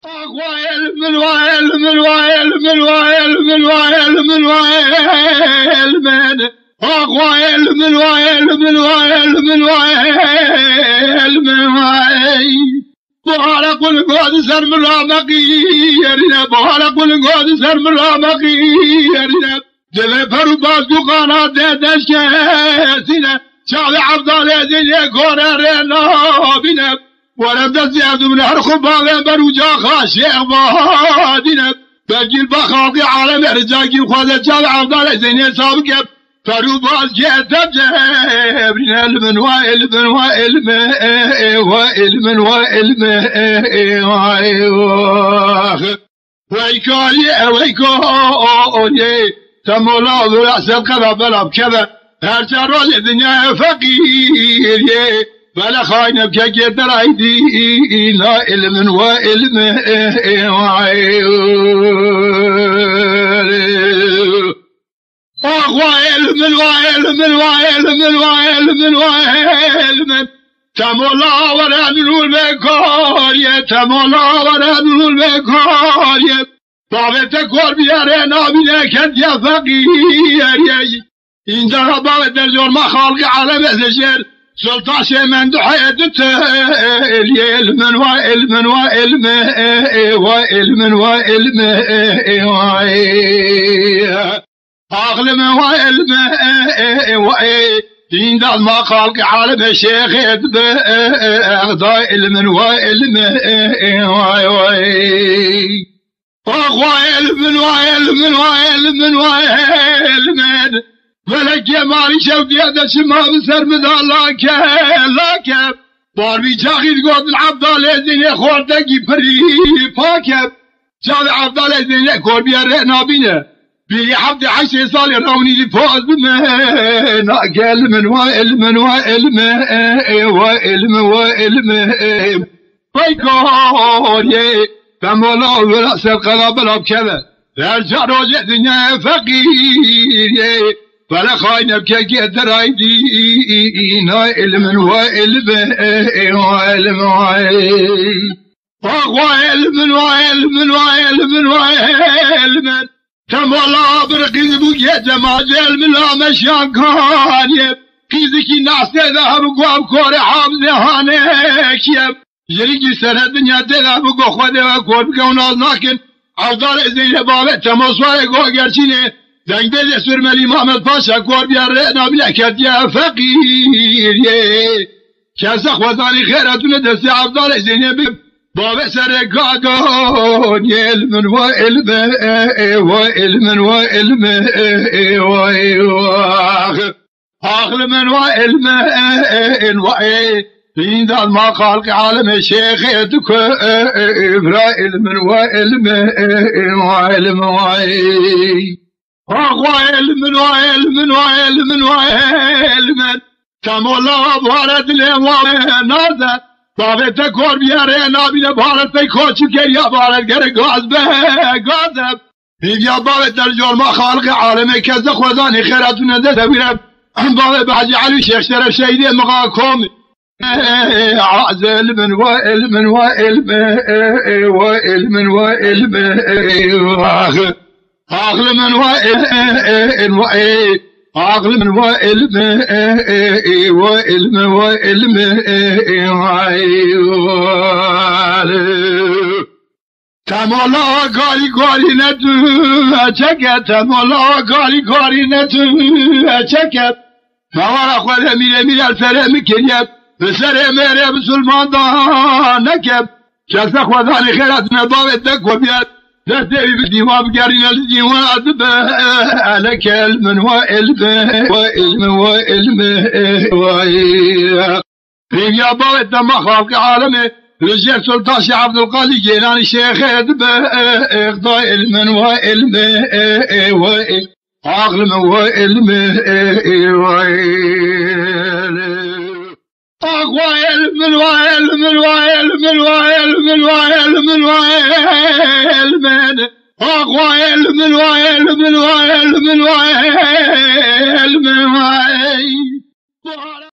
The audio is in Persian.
وعلم وعلم وعلم وعلم وعلم وعلم وعلم وعلم وعلم وعلم بارق القادسر من رامقي يرنا بارق القادسر من رامقي يرنا دل فرو باز دقانا ددش كسينا شعب عبدالله زين كورنا بنا ولم تزيد من الخبار بروجا خاشع بادنا بجيل بخاطي على مرزاقي وخذ شعب عبدالله زين سابق فرو باز كتب جبرنا علم وعلم وعلم وعلم وعلم ويكالي ويكالي تمولا ورأسب كذا بلا بكذا هرجع رول الدنيا فقير بلا خاين بكي درايدي لا علم وعلم وعلم وعلم وعلم وعلم وعلم تمولا ورا نور بكاريه تمولا ورا نور بكاريه بابت کار بیاره نابینه کد یا فقیر اینجا بابت در جرم خالق عالم ازشر سلطان شمن دعای دتل علم و علم و علم و علم و علم عقل و علم و دين دال ما خالق عالم شيخ اغضاء علم و علم وعلم وعلم وعلم وعلم فلك يا ماري شوقي هذا شما بسر مدى لاكب باربي جاخي تقول العبدالله زين خوردقي بري باكب جاوي عبدالله زين كور بيا نابينه بي عبد 10 صال روني لي فوز بمن علم وعلم وعلم وعلم وعلم ويكون فمولا ورأس القلب الأبكبة يرجع روجة دنيا فقير فلا خاين بكي درايدي علم وعلم وعلم وعلم وعلم وعلم وعلم تمولا برقيد بوجه جماجل من مشان كان قيزكي ناس ذهب وقام كور حامز هانيك جريجي سنة الدنيا تذهب وقو خواده وكور بكو ناز ناكن عوضار ازين بابت تموصوار قو قرشيني دنگ بيز سرم الامام الباشا كور بيارنا بلكت يا فقير كاسا خوزاني خيراتون دسي عوضار ازين بابت سرقاقون علم وعلم وعلم وعلم وعلم وعلم وعلم دين دال ما خالق عالم الشيخ يدك علم وعلم وعلم وعلم وعلم وعلم وعلم تمولا بارد الامام نازد بابت کور بیاره نابینه بارد پی کوچی کریا بارد گره گاز به گازب بیا بابت در جرم خالق عالم کز خودانی خیراتون ده بیرم بابت بحجی علی شیخ شرف شهیده مقاکم علم وعلم وعلم وعلم وعلم عقل وعلم عقل وعلم وعلم وعلم تمالا گاری گاری نتو چکت تمالا گاری گاری نتو چکت موارا خود میره الفره میکنید بسر میره بسلمان دا نکب کسا خودانی خیرت نباوت نکو بیاد دستوی بدیوان بگرین الدیوان عدبه علک علم وعلم وعلم وعلم بیا باوت نما خالق عالمه رجل سلطان شيخ عبد القادر جيلاني شيخ عدبه اغضاء علم وعلم وعلم وعلم وعلم وعلم وعلم وعلم وعلم وعلم وعلم وعلم وعلم وعلم وعلم